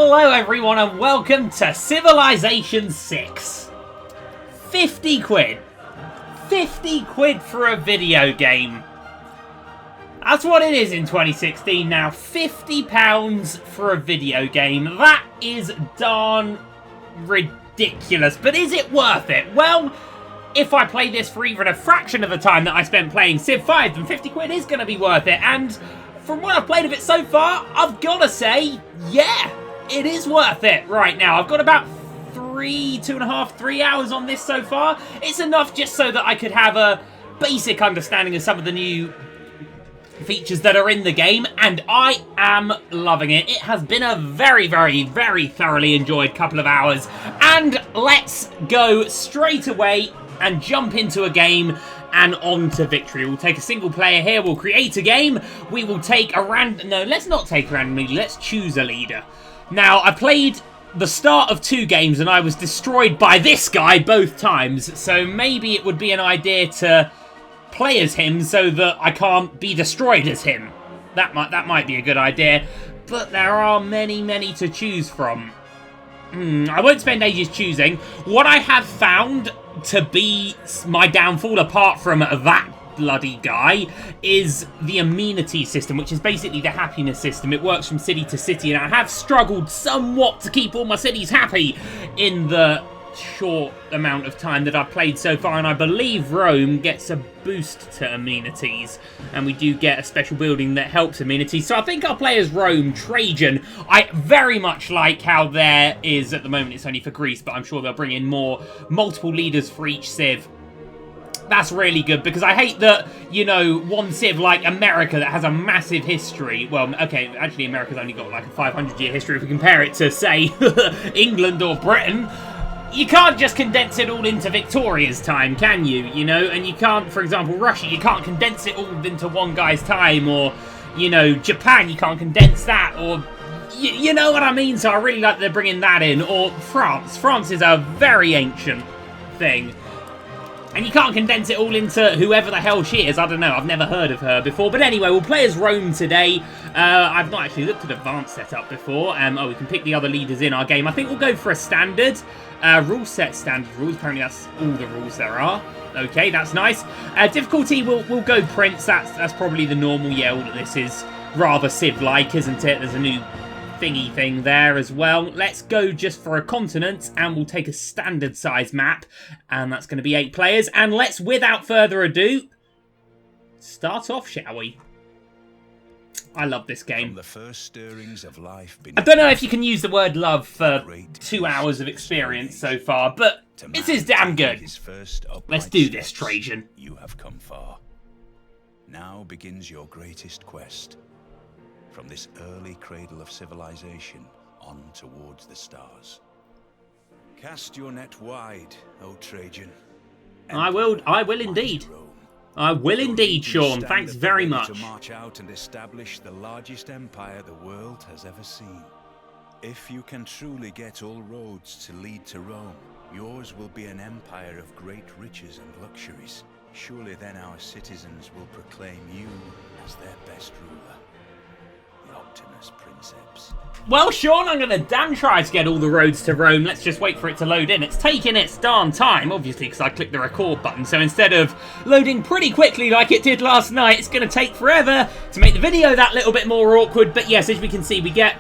Hello everyone and welcome to Civilization 6. 50 quid. 50 quid for a video game. That's what it is in 2016 now. £50 for a video game. That is darn ridiculous. But is it worth it? Well, if I play this for even a fraction of the time that I spent playing Civ 5, then 50 quid is going to be worth it. And from what I've played of it so far, I've got to say, yeah, it is worth it right now. I've got about 3 hours on this so far. It's enough just so that I could have a basic understanding of some of the new features that are in the game, and I am loving it. It has been a very, very, very thoroughly enjoyed couple of hours, and let's go straight away and jump into a game and on to victory. We'll take a single player here, we'll create a game, we will take a random... No, let's not take a random leader, let's choose a leader. Now, I played the start of 2 games and I was destroyed by this guy both times, so maybe it would be an idea to play as him so that I can't be destroyed as him. That might be a good idea, but there are many, many to choose from. I won't spend ages choosing. What I have found to be my downfall, apart from that bloody guy, is the amenity system, which is basically the happiness system. It works from city to city, and I have struggled somewhat to keep all my cities happy in the short amount of time that I've played so far, and I believe Rome gets a boost to amenities, and we do get a special building that helps amenities, so I think I'll play as Rome. Trajan, I very much like how there is, at the moment it's only for Greece, but I'm sure they'll bring in multiple leaders for each civ. That's really good, because I hate that, you know, one civ like America that has a massive history. Well, okay, actually America's only got like a 500-year history if we compare it to, say, England or Britain. You can't just condense it all into Victoria's time, can you? You know, and you can't, for example, Russia, you can't condense it all into one guy's time, or, you know, Japan, you can't condense that, or, you know what I mean? So I really like they're bringing that in. Or France. France is a very ancient thing. And you can't condense it all into whoever the hell she is. I don't know, I've never heard of her before. But anyway, we'll play as Rome today. I've not actually looked at advanced setup before. Oh, we can pick the other leaders in our game. I think we'll go for a standard. Rule set standard rules. Apparently that's all the rules there are. Okay, that's nice. Difficulty, we'll go Prince. That's probably the normal. Yeah, all of this is rather Civ-like, isn't it? There's a new thingy thing there as well. Let's go just for a continent, and we'll take a standard size map, and that's going to be 8 players. And let's, without further ado, start off, shall we? I love this game. The first stirrings of life, I don't know if you can use the word love for 2 hours of experience so far, but this is damn good. Let's do this, Trajan. You have come far. Now begins your greatest quest. From this early cradle of civilization on towards the stars. Cast your net wide, O Trajan. I will indeed. I will indeed, Sean. Thanks very much. To march out and establish the largest empire the world has ever seen. If you can truly get all roads to lead to Rome, yours will be an empire of great riches and luxuries. Surely then our citizens will proclaim you as their best ruler. Optimus, Princeps. Well, Sean, I'm going to damn try to get all the roads to Rome. Let's just wait for it to load in. It's taking its darn time, obviously, because I clicked the record button. So instead of loading pretty quickly like it did last night, it's going to take forever to make the video that little bit more awkward. But yes, as we can see, we get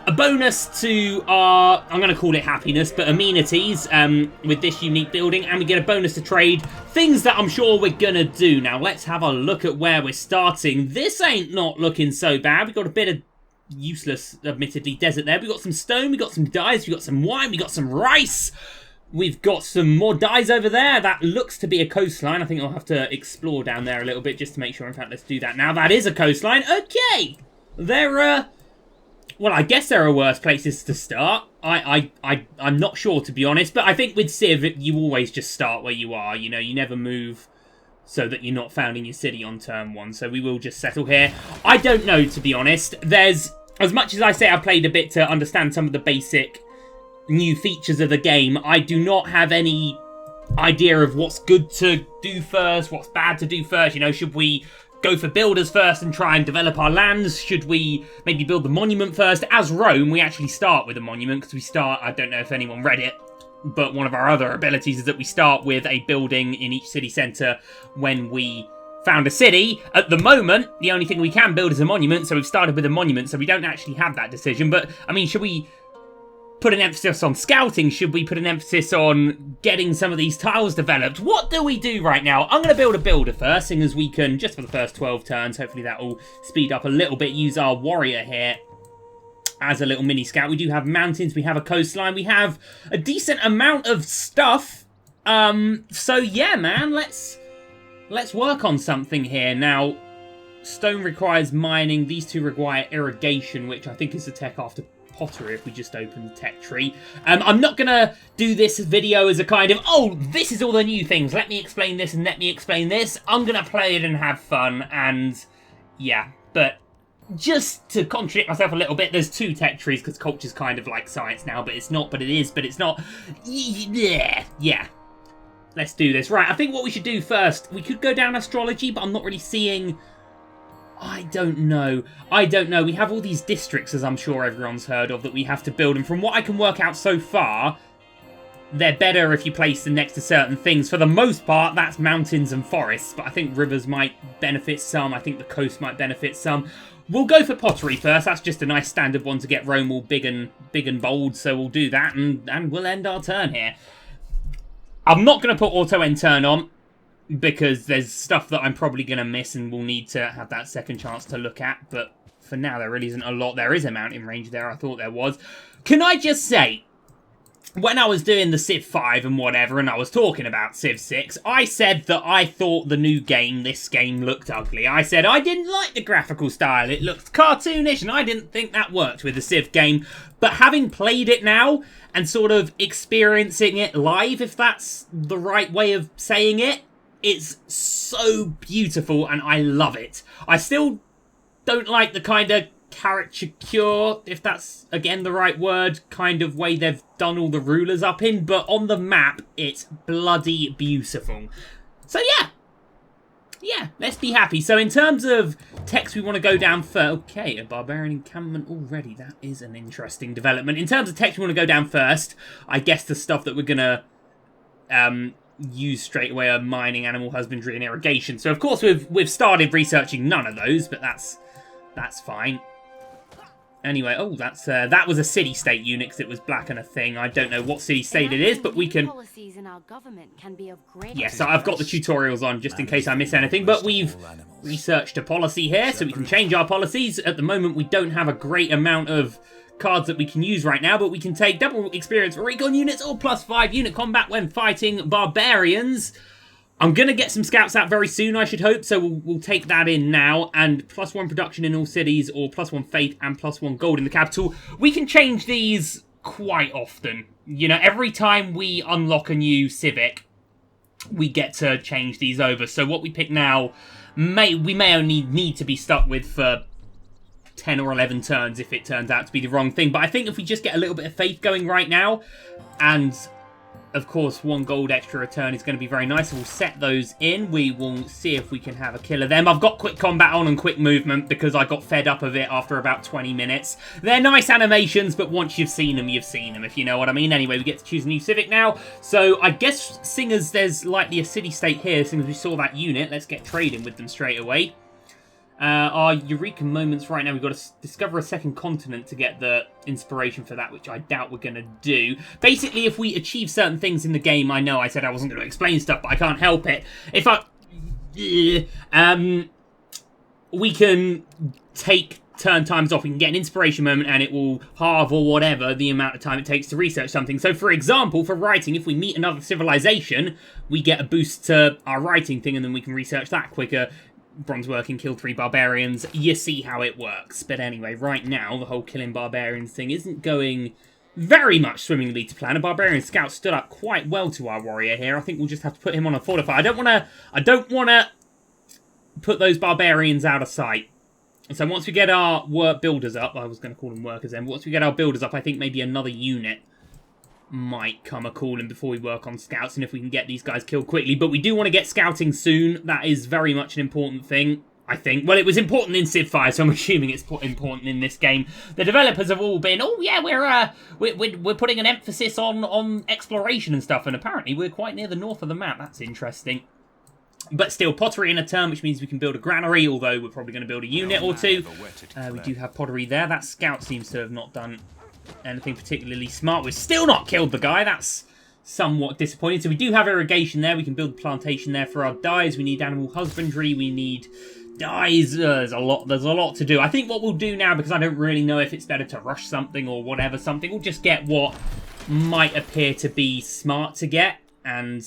a bonus to our, I'm going to call it happiness, but amenities with this unique building. And we get a bonus to trade, things that I'm sure we're going to do. Now, let's have a look at where we're starting. This ain't not looking so bad. We've got a bit of useless, admittedly, desert there. We've got some stone, we've got some dyes, we've got some wine, we've got some rice. We've got some more dyes over there. That looks to be a coastline. I think I'll have to explore down there a little bit just to make sure. In fact, let's do that now. That is a coastline. Okay. Well, I guess there are worse places to start. I'm not sure, to be honest. But I think with Civ, you always just start where you are. You know, you never move so that you're not found in your city on turn 1. So we will just settle here. I don't know, to be honest. There's, as much as I say I played a bit to understand some of the basic new features of the game, I do not have any idea of what's good to do first, what's bad to do first. You know, should we go for builders first and try and develop our lands? Should we maybe build the monument first? As Rome, we actually start with a monument because we start, I don't know if anyone read it, but one of our other abilities is that we start with a building in each city centre when we found a city. At the moment, the only thing we can build is a monument, so we've started with a monument, so we don't actually have that decision. But, I mean, should we put an emphasis on scouting? Should we put an emphasis on getting some of these tiles developed? What do we do right now? I'm going to build a builder first, seeing as we can, just for the first 12 turns, hopefully that will speed up a little bit, use our warrior here as a little mini scout. We do have mountains, we have a coastline, we have a decent amount of stuff. So yeah, man, let's work on something here. Now, stone requires mining, these two require irrigation, which I think is the tech after pottery if we just open the tech tree. I'm not gonna do this video as a kind of, oh, this is all the new things, let me explain this and let me explain this. I'm gonna play it and have fun, and yeah, but just to contradict myself a little bit, there's two tech trees because culture's kind of like science now, but it's not, but it is, but it's not. Yeah. Let's do this. Right, I think what we should do first, we could go down astrology, but I'm not really seeing... I don't know. We have all these districts, as I'm sure everyone's heard of, that we have to build. And from what I can work out so far, they're better if you place them next to certain things. For the most part, that's mountains and forests. But I think rivers might benefit some. I think the coast might benefit some. We'll go for pottery first. That's just a nice standard one to get Rome all big and bold. So we'll do that, and we'll end our turn here. I'm not going to put auto-end turn on, because there's stuff that I'm probably going to miss and we'll need to have that second chance to look at. But for now, there really isn't a lot. There is a mountain range there. I thought there was. Can I just say, when I was doing the Civ 5 and whatever, and I was talking about Civ 6, I said that I thought the new game, this game, looked ugly. I said I didn't like the graphical style. It looked cartoonish, and I didn't think that worked with the Civ game. But having played it now, and sort of experiencing it live, if that's the right way of saying it, it's so beautiful, and I love it. I still don't like the kind of caricature, if that's, again, the right word, kind of way they've done all the rulers up in, but on the map, it's bloody beautiful. So, yeah, let's be happy. So, in terms of text, we want to go down first. Okay, a barbarian encampment already. That is an interesting development. In terms of text, we want to go down first. I guess the stuff that we're going to use straight away are mining, animal husbandry, and irrigation. So, of course, we've started researching none of those, but that's fine. Anyway, oh, that was a city-state unit because it was black and a thing. I don't know what city-state it is, but we can... Policies in our government can be of great... Yes, I've got the tutorials on just in case I miss anything, but we've researched a policy here, so we can change our policies. At the moment, we don't have a great amount of cards that we can use right now, but we can take double experience for recon units or +5 unit combat when fighting barbarians. I'm going to get some scouts out very soon, I should hope, so we'll take that in now. And +1 production in all cities, or +1 faith and +1 gold in the capital. We can change these quite often. You know, every time we unlock a new civic, we get to change these over. So what we pick now, we may only need to be stuck with for 10 or 11 turns if it turns out to be the wrong thing. But I think if we just get a little bit of faith going right now, and... of course, 1 gold extra return is going to be very nice. So we'll set those in. We will see if we can have a kill of them. I've got quick combat on and quick movement because I got fed up of it after about 20 minutes. They're nice animations, but once you've seen them, if you know what I mean. Anyway, we get to choose a new civic now. So I guess, seeing as there's likely a city-state here, seeing as we saw that unit, let's get trading with them straight away. Our Eureka moments right now, we've got to discover a second continent to get the inspiration for that, which I doubt we're going to do. Basically, if we achieve certain things in the game, I know I said I wasn't going to explain stuff, but I can't help it. If we can take turn times off, we can get an inspiration moment and it will halve or whatever the amount of time it takes to research something. So, for example, for writing, if we meet another civilization, we get a boost to our writing thing and then we can research that quicker. Bronze working, kill 3 barbarians. You see how it works. But anyway, right now, the whole killing barbarians thing isn't going very much swimmingly to plan. A barbarian scout stood up quite well to our warrior here. I think we'll just have to put him on a fortify. I don't want to put those barbarians out of sight. So once we get our builders up, I was going to call them workers then. Once we get our builders up, I think maybe another unit might come a-calling before we work on scouts, and if we can get these guys killed quickly. But we do want to get scouting soon. That is very much an important thing. I think. Well, it was important in Civ 5, so I'm assuming it's important in this game. The developers have all been, oh yeah, we're putting an emphasis on exploration and stuff, and apparently we're quite near the north of the map. That's interesting. But still, pottery in a turn, which means we can build a granary, although we're probably going to build a unit or two. We do have pottery there. That scout seems to have not done anything particularly smart. We've still not killed the guy. That's somewhat disappointing. So we do have irrigation there. We can build a plantation there for our dyes. We need animal husbandry. We need dyes. There's a lot to do. I think what we'll do now, because I don't really know if it's better to rush something or whatever something, we'll just get what might appear to be smart to get. And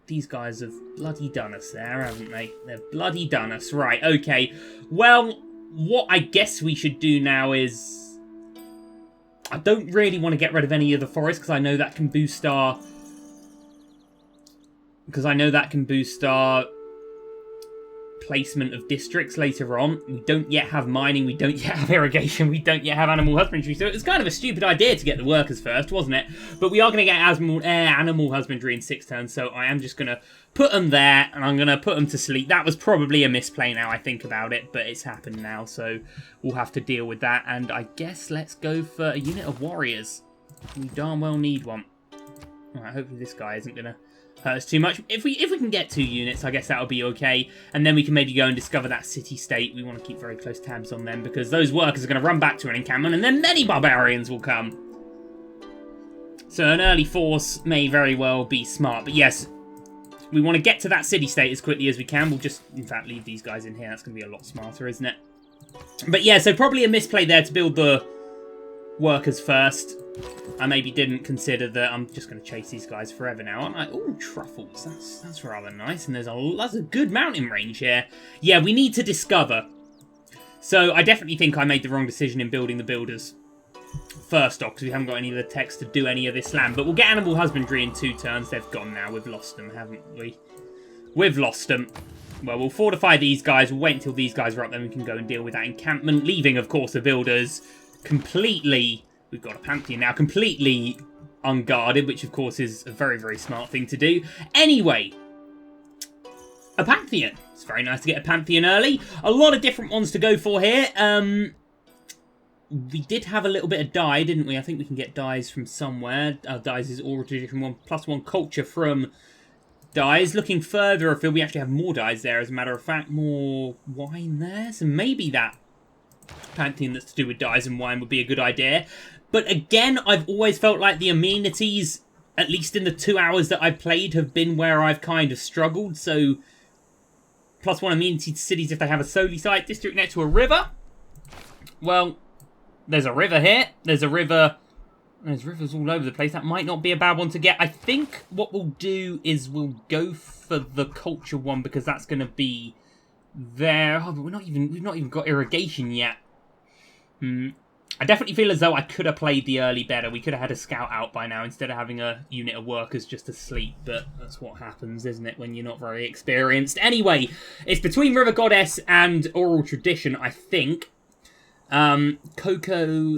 these guys have bloody done us there, haven't they? They've bloody done us. Right, okay. Well, what I guess we should do now is, I don't really want to get rid of any of the forest, because I know that can boost our placement of districts later on. We don't yet have mining, we don't yet have irrigation, we don't yet have animal husbandry, so it was kind of a stupid idea to get the workers first, wasn't it? But we are going to get animal husbandry in 6 turns, so I am just going to put them there, and I'm going to put them to sleep. That was probably a misplay now I think about it, but it's happened now, so we'll have to deal with that, and I guess let's go for a unit of warriors. We darn well need one. Alright, hopefully this guy isn't going to hurt us too much. If we can get 2 units, I guess that'll be okay. And then we can maybe go and discover that city-state. We want to keep very close tabs on them, because those workers are going to run back to an encampment, and then many barbarians will come. So an early force may very well be smart. But yes, we want to get to that city-state as quickly as we can. We'll just, in fact, leave these guys in here. That's going to be a lot smarter, isn't it? But yeah, so probably a misplay there to build the workers first. I maybe didn't consider that I'm just going to chase these guys forever now, aren't I? Oh, truffles. That's rather nice. And there's a good mountain range here. Yeah, we need to discover. So I definitely think I made the wrong decision in building the builders first off, because we haven't got any of the text to do any of this land. But we'll get animal husbandry in 2 turns. They've gone now. We've lost them, haven't we? We've lost them. Well, we'll fortify these guys. We'll wait until these guys are up, then we can go and deal with that encampment, leaving, of course, the builders completely... We've got a Pantheon now, completely unguarded, which of course is a very, very smart thing to do. Anyway, a Pantheon. It's very nice to get a Pantheon early. A lot of different ones to go for here. We did have a little bit of dye, didn't we? I think we can get dyes from somewhere. Dyes is oral tradition 1+1 culture from dyes. Looking further afield, we actually have more dyes there, as a matter of fact. More wine there. So maybe that Pantheon that's to do with dyes and wine would be a good idea. But again, I've always felt like the amenities, at least in the 2 hours that I've played, have been where I've kind of struggled. So, +1 amenity to cities if they have a solely site district next to a river. Well, there's a river here. There's rivers all over the place. That might not be a bad one to get. I think what we'll do is we'll go for the culture one, because that's going to be there. Oh, but we've not even got irrigation yet. I definitely feel as though I could have played the early better. We could have had a scout out by now instead of having a unit of workers just asleep. But that's what happens, isn't it, when you're not very experienced? Anyway, it's between River Goddess and Oral Tradition, I think. Cocoa...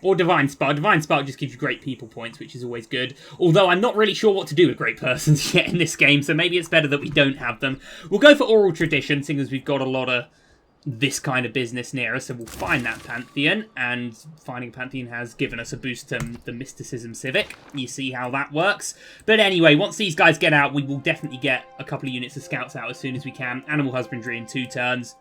Or Divine Spark. Divine Spark just gives you great people points, which is always good. Although I'm not really sure what to do with great persons yet in this game, so maybe it's better that we don't have them. We'll go for Oral Tradition, seeing as we've got a lot of this kind of business near us, so we'll find that Pantheon, and finding a Pantheon has given us a boost to the Mysticism Civic. You see how that works. But anyway, once these guys get out, we will definitely get a couple of units of scouts out as soon as we can. Animal husbandry in 2 turns.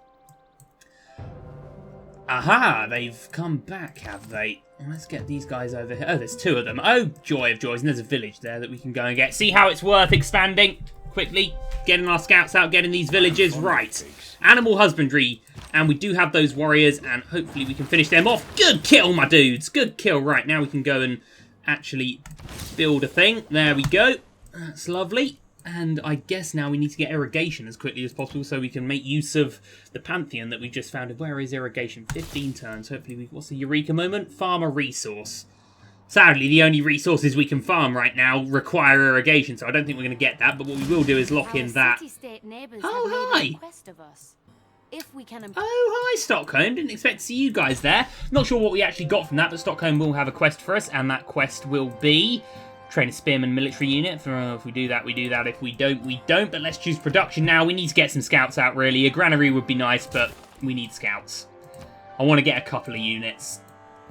Aha, they've come back, have they? Let's get these guys over here. Oh, there's 2 of them. Oh, joy of joys. And there's a village there that we can go and get. See how it's worth expanding quickly? Getting our scouts out, getting these villages. Right. Animal husbandry. And we do have those warriors, and hopefully we can finish them off. Good kill, my dudes. Good kill. Right, now we can go and actually build a thing. There we go. That's lovely. And I guess now we need to get irrigation as quickly as possible so we can make use of the Pantheon that we just founded. Where is irrigation? 15 turns. Hopefully, what's the eureka moment? Farm a resource. Sadly, the only resources we can farm right now require irrigation, so I don't think we're going to get that. But what we will do is lock in that. Oh, hi! If we can oh, hi, Stockholm. Didn't expect to see you guys there. Not sure what we actually got from that, but Stockholm will have a quest for us, and that quest will be Train a spearman military unit. If we do that, we do that. If we don't, we don't. But let's choose production now. We need to get some scouts out, really. A granary would be nice, but we need scouts. I want to get a couple of units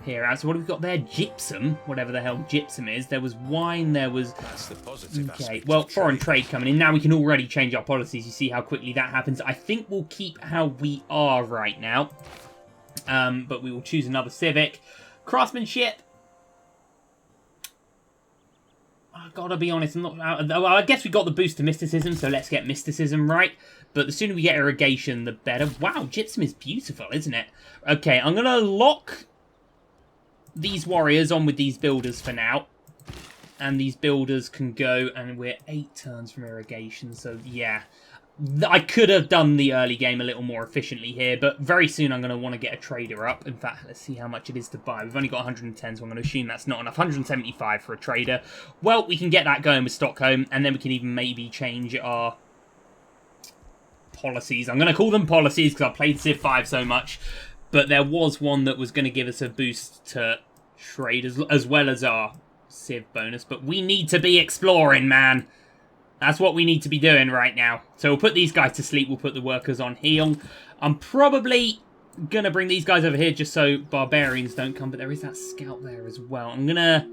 here. So what have we got there? Gypsum. Whatever the hell gypsum is. There was wine. There was... That's the positive okay, well, foreign trade coming in. Now we can already change our policies. You see how quickly that happens. I think we'll keep how we are right now. But we will choose another civic. Craftsmanship. I gotta be honest, I'm not... well, I guess we got the boost to mysticism, so let's get mysticism right. But the sooner we get irrigation, the better. Wow, gypsum is beautiful, isn't it? Okay, I'm gonna lock these warriors on with these builders for now. And these builders can go, and we're 8 turns from irrigation, so yeah. I could have done the early game a little more efficiently here, but very soon I'm going to want to get a trader up. In fact, let's see how much it is to buy. We've only got 110, so I'm going to assume that's not enough. 175 for a trader. Well, we can get that going with Stockholm, and then we can even maybe change our policies. I'm going to call them policies because I played Civ 5 so much, but there was one that was going to give us a boost to trade as well as our Civ bonus, but we need to be exploring, man. That's what we need to be doing right now. So we'll put these guys to sleep. We'll put the workers on heal. I'm probably going to bring these guys over here just so barbarians don't come. But there is that scout there as well. I'm going to...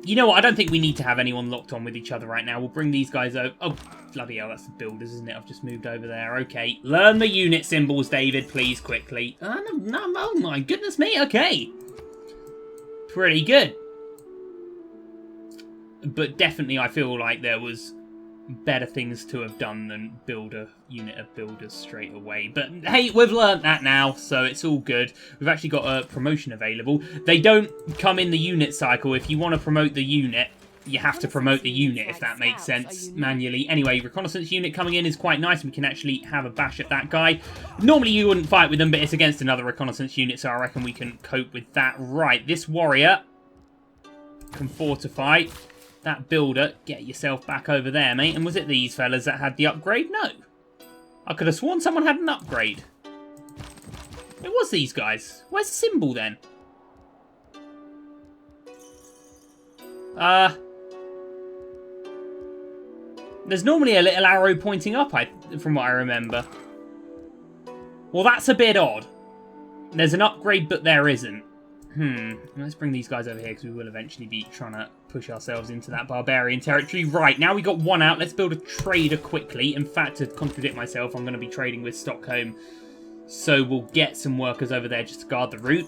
You know what? I don't think we need to have anyone locked on with each other right now. We'll bring these guys over. Oh, bloody hell. That's the builders, isn't it? I've just moved over there. Okay. Learn the unit symbols, David, please, quickly. Oh, my goodness me. Okay. Pretty good. But definitely I feel like there was better things to have done than build a unit of builders straight away. But hey, we've learnt that now, so it's all good. We've actually got a promotion available. They don't come in the unit cycle. If you want to promote the unit, you have to promote the unit, if that makes sense, manually. Anyway, reconnaissance unit coming in is quite nice. We can actually have a bash at that guy. Normally you wouldn't fight with them, but it's against another reconnaissance unit, so I reckon we can cope with that. Right, this warrior can fortify. That builder, get yourself back over there, mate. And was it these fellas that had the upgrade? No. I could have sworn someone had an upgrade. It was these guys. Where's the symbol then? There's normally a little arrow pointing up, from what I remember. Well, that's a bit odd. There's an upgrade, but there isn't. Let's bring these guys over here because we will eventually be trying to push ourselves into that barbarian territory. Right, now we got one out. Let's build a trader quickly. In fact, to contradict myself, I'm going to be trading with Stockholm. So we'll get some workers over there just to guard the route.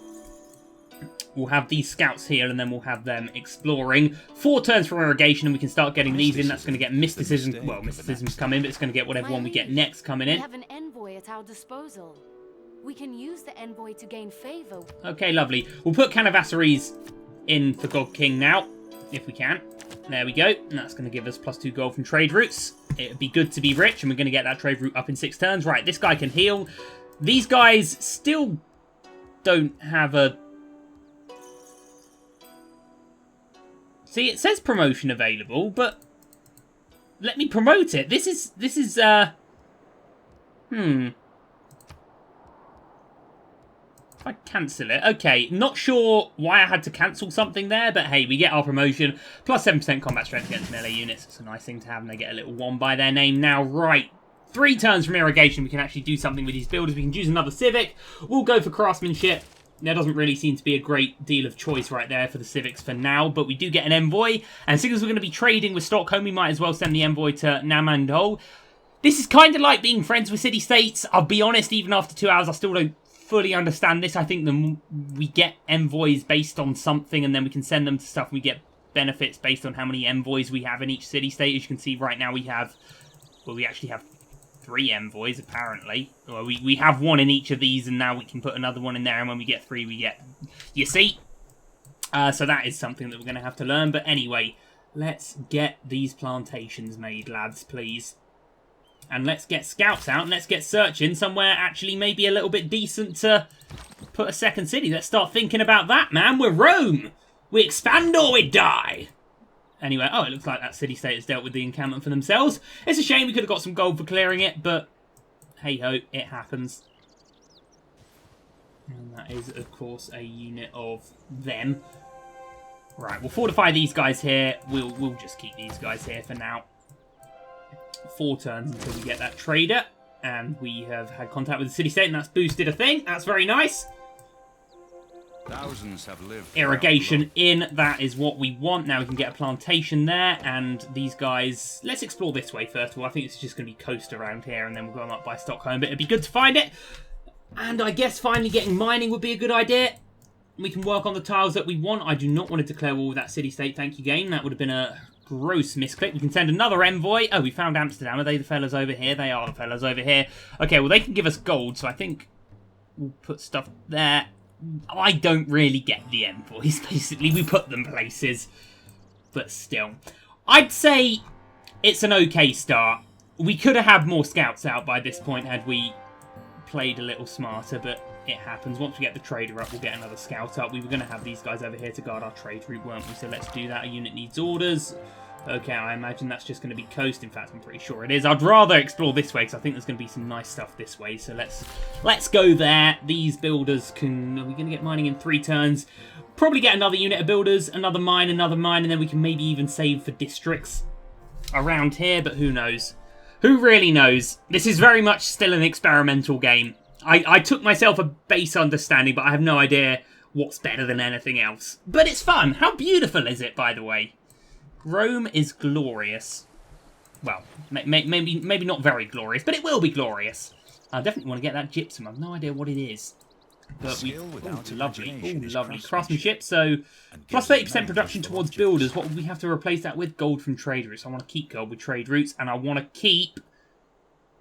We'll have these scouts here and then we'll have them exploring. 4 turns for irrigation and we can start getting these in. That's going to get mysticism. Well, mysticism's come in, but it's going to get whatever one we get next coming in. We have an envoy at our disposal. We can use the envoy to gain favor. Okay, lovely. We'll put Canavassaries in for God King now, if we can. There we go. And that's going to give us +2 gold from trade routes. It'd be good to be rich, and we're going to get that trade route up in 6 turns. Right, this guy can heal. These guys still don't have a... See, it says promotion available, but let me promote it. This is If I cancel it. Okay, not sure why I had to cancel something there, but hey, we get our promotion. Plus 7% combat strength against melee units. It's a nice thing to have, and they get a little 1 by their name now. Right, 3 turns from irrigation. We can actually do something with these builders. We can choose another civic. We'll go for craftsmanship. There doesn't really seem to be a great deal of choice right there for the civics for now, but we do get an envoy. And seeing as we're going to be trading with Stockholm, we might as well send the envoy to Namandol. This is kind of like being friends with city-states. I'll be honest, even after 2 hours, I still don't fully understand this. I think we get envoys based on something, and then we can send them to stuff. We get benefits based on how many envoys we have in each city-state. As you can see right now, we have... Well, we actually have 3 envoys, apparently. Well, we have 1 in each of these, and now we can put another 1 in there, and when we get 3, we get... You see? So that is something that we're going to have to learn. But anyway, let's get these plantations made, lads, please. And let's get scouts out, and let's get searching somewhere actually maybe a little bit decent to put a second city. Let's start thinking about that, man. We're Rome. We expand or we die. Anyway, oh, it looks like that city-state has dealt with the encampment for themselves. It's a shame we could have got some gold for clearing it, but hey-ho, it happens. And that is, of course, a unit of them. Right, we'll fortify these guys here. We'll just keep these guys here for now. 4 turns until we get that trader. And we have had contact with the city-state, and that's boosted a thing. That's very nice. Thousands have lived. Irrigation in, that is what we want. Now we can get a plantation there, and these guys... Let's explore this way first of all. I think it's just going to be coast around here, and then we'll go on up by Stockholm. But it'd be good to find it. And I guess finally getting mining would be a good idea. We can work on the tiles that we want. I do not want to declare war with that city-state. Thank you, game. That would have been a gross misclick. We can send another envoy. Oh, we found Amsterdam. Are they the fellas over here? They are the fellas over here. Okay, well, they can give us gold, so I think we'll put stuff there. I don't really get the envoys, basically. We put them places. But still. I'd say it's an okay start. We could have had more scouts out by this point had we played a little smarter, but it happens. Once we get the trader up, we'll get another scout up. We were going to have these guys over here to guard our trade route, weren't we? So let's do that. A unit needs orders. Okay, I imagine that's just going to be coast. In fact, I'm pretty sure it is. I'd rather explore this way because I think there's going to be some nice stuff this way. So let's go there. These builders can... Are we going to get mining in 3 turns? Probably get another unit of builders, another mine, and then we can maybe even save for districts around here, but who knows? Who really knows? This is very much still an experimental game. I took myself a base understanding, but I have no idea what's better than anything else. But it's fun. How beautiful is it, by the way? Rome is glorious. Well, maybe not very glorious, but it will be glorious. I definitely want to get that gypsum. I have no idea what it is. But we... Lovely. Lovely. Craftsmanship. So, plus 30% production towards builders. What would we have to replace that with? Gold from trade routes. I want to keep gold with trade routes, and I want to keep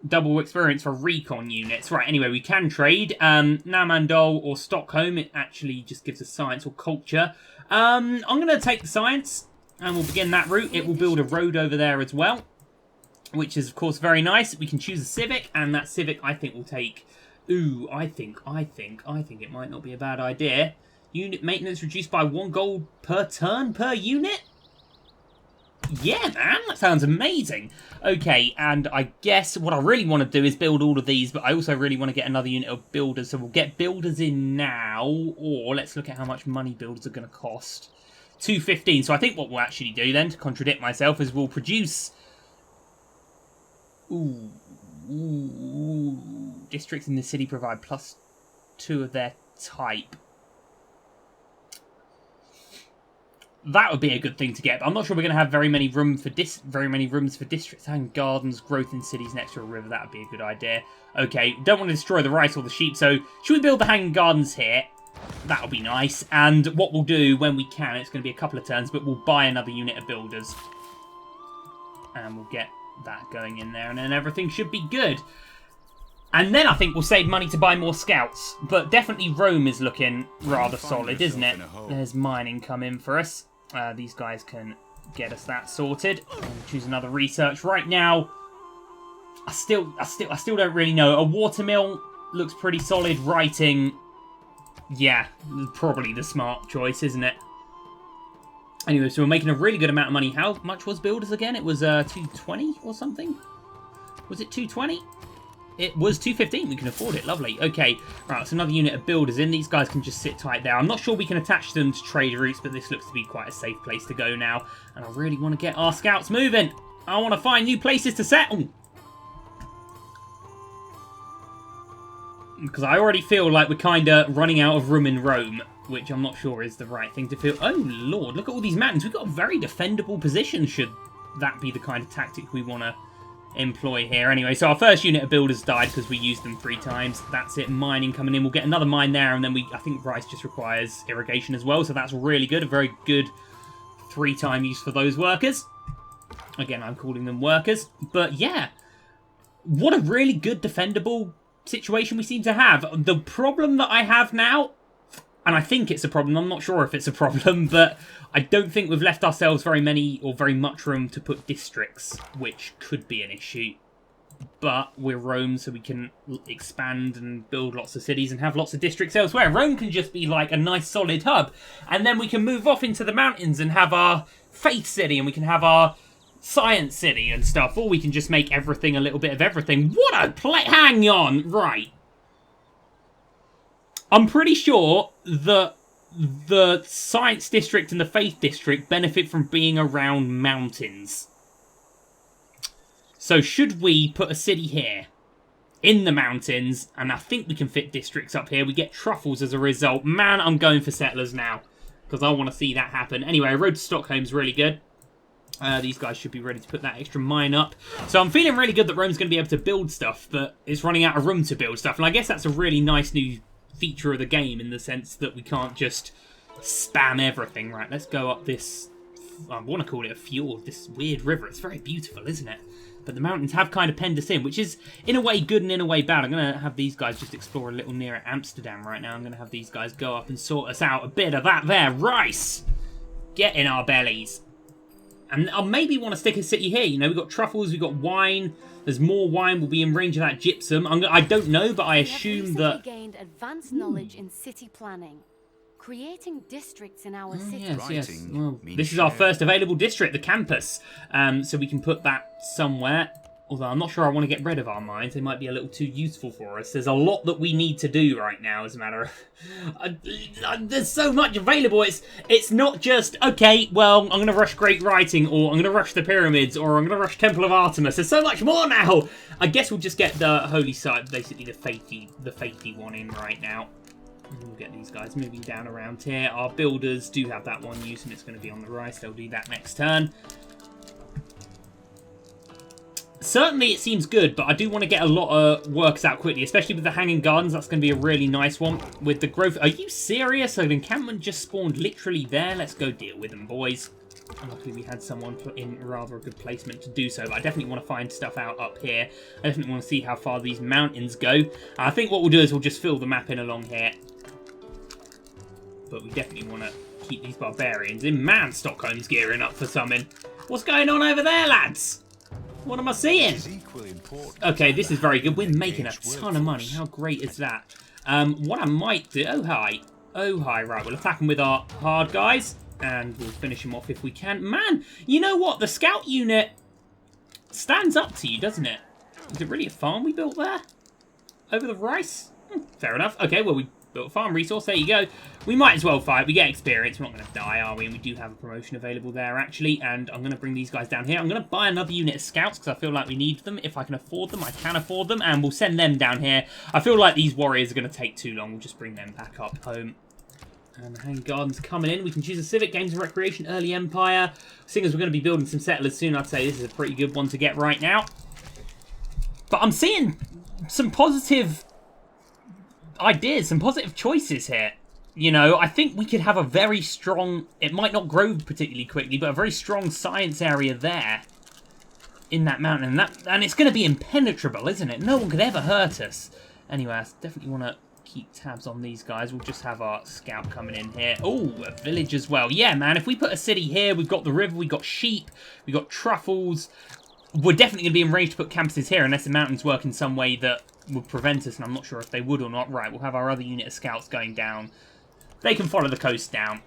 double experience for recon units. Right, anyway, we can trade. Namandol or Stockholm. It actually just gives us science or culture. I'm going to take the science, and we'll begin that route. It will build a road over there as well, which is, of course, very nice. We can choose a civic, and that civic, I think, will take... Ooh, I think it might not be a bad idea. Unit maintenance reduced by 1 gold per turn per unit? Yeah, man, that sounds amazing. Okay, and I guess what I really want to do is build all of these, but I also really want to get another unit of builders. So we'll get builders in now, or let's look at how much money builders are going to cost. 215. So I think what we'll actually do then, to contradict myself, is we'll produce... Ooh. Districts in the city provide +2 of their type. That would be a good thing to get, but I'm not sure we're going to have very many rooms for districts and gardens. Growth in cities next to a river. That would be a good idea. Okay, don't want to destroy the rice or the sheep, so should we build the hanging gardens here? That would be nice. And what we'll do when we can, it's going to be a couple of turns, but we'll buy another unit of builders, and we'll get that going in there, and then everything should be good. And then I think we'll save money to buy more scouts. But definitely Rome is looking rather solid, isn't it? There's mining coming for us. These guys can get us that sorted. We'll choose another research. Right now, I still don't really know. A watermill looks pretty solid. Writing, yeah, probably the smart choice, isn't it? Anyway, so we're making a really good amount of money. How much was builders again? It was 220 or something? Was it 220? It was 215. We can afford it. Lovely. Okay. Right, so another unit of builders in. These guys can just sit tight there. I'm not sure we can attach them to trade routes, but this looks to be quite a safe place to go now. And I really want to get our scouts moving. I want to find new places to settle. Because I already feel like we're kind of running out of room in Rome, which I'm not sure is the right thing to feel. Oh, Lord. Look at all these mountains. We've got a very defendable position, should that be the kind of tactic we want to employ here. Anyway, so our first unit of builders died because we used them 3 times. That's it. Mining coming in. We'll get another mine there, and then I think rice just requires irrigation as well, so that's really good. A very good 3-time use for those workers. Again, I'm calling them workers. But yeah, what a really good defendable situation we seem to have. The problem that I have now, and I think it's a problem, I'm not sure if it's a problem, but I don't think we've left ourselves very much room to put districts, which could be an issue. But we're Rome, so we can expand and build lots of cities and have lots of districts elsewhere. Rome can just be like a nice solid hub, and then we can move off into the mountains and have our faith city, and we can have our science city and stuff, or we can just make everything a little bit of everything. What a play! Hang on, right. I'm pretty sure that the Science District and the Faith District benefit from being around mountains. So should we put a city here in the mountains, and I think we can fit districts up here. We get truffles as a result. Man, I'm going for settlers now because I want to see that happen. Anyway, Road to Stockholm's really good. These guys should be ready to put that extra mine up. So I'm feeling really good that Rome's going to be able to build stuff, but it's running out of room to build stuff. And I guess that's a really nice new feature of the game in the sense that we can't just spam everything. Right, let's go up this, I want to call it a fjord, this weird river. It's very beautiful, isn't it? But the mountains have kind of penned us in, which is in a way good and in a way bad. I'm going to have these guys just explore a little nearer Amsterdam right now. I'm going to have these guys go up and sort us out a bit of that there. Rice! Get in our bellies. And I'll maybe want to stick a city here. You know, we've got truffles, we've got wine. There's more wine. We'll be in range of that gypsum. I don't know, but I assume that... We gained advanced knowledge in city planning. Creating districts in our city. Yes. Well, this is our first available district, the campus. So we can put that somewhere. Although I'm not sure I want to get rid of our mines. They might be a little too useful for us. There's a lot that we need to do right now, as a matter of... there's so much available. It's not just, okay, well, I'm going to rush Great Writing, or I'm going to rush the Pyramids, or I'm going to rush Temple of Artemis. There's so much more now! I guess we'll just get the Holy Site, basically the faithy one in right now. We'll get these guys moving down around here. Our builders do have that one used, and it's going to be on the rice. They'll do that next turn. Certainly it seems good, but I do want to get a lot of works out quickly, especially with the Hanging Gardens. That's going to be a really nice one. With the growth... Are you serious? So the encampment just spawned literally there. Let's go deal with them, boys. Luckily we had someone put in rather a good placement to do so, but I definitely want to find stuff out up here. I definitely want to see how far these mountains go. I think what we'll do is we'll just fill the map in along here. But we definitely want to keep these barbarians in. Man, Stockholm's gearing up for something. What's going on over there, lads? What am I seeing? Okay, this is very good. We're making a ton of money. How great is that? What I might do... Oh, hi. Oh, hi. Right, we'll attack them with our hard guys. And we'll finish them off if we can. Man, you know what? The scout unit stands up to you, doesn't it? Is it really a farm we built there? Over the rice? Fair enough. Okay, well, we built a farm resource. There you go. We might as well fight. We get experience. We're not going to die, are we? And we do have a promotion available there, actually. And I'm going to bring these guys down here. I'm going to buy another unit of scouts because I feel like we need them. If I can afford them, I can afford them. And we'll send them down here. I feel like these warriors are going to take too long. We'll just bring them back up home. And the Hanging Gardens coming in. We can choose a civic, games and recreation, early empire. Seeing as we're going to be building some settlers soon, I'd say this is a pretty good one to get right now. But I'm seeing some positive ideas, some positive choices here. You know, I think we could have a very strong, it might not grow particularly quickly, but a very strong science area there in that mountain. And it's going to be impenetrable, isn't it? No one could ever hurt us. Anyway, I definitely want to keep tabs on these guys. We'll just have our scout coming in here. Oh, a village as well. Yeah, man, if we put a city here, we've got the river, we've got sheep, we've got truffles. We're definitely going to be in range to put campuses here unless the mountains work in some way that would prevent us, and I'm not sure if they would or not. Right, we'll have our other unit of scouts going down. They can follow the coast down.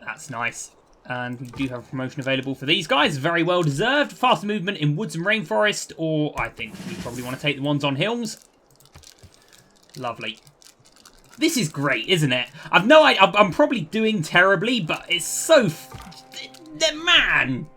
That's nice. And we do have a promotion available for these guys. Very well deserved. Faster movement in woods and rainforest, or I think we probably want to take the ones on hills. Lovely. This is great, isn't it? I've no idea. I'm probably doing terribly, but it's so... Man!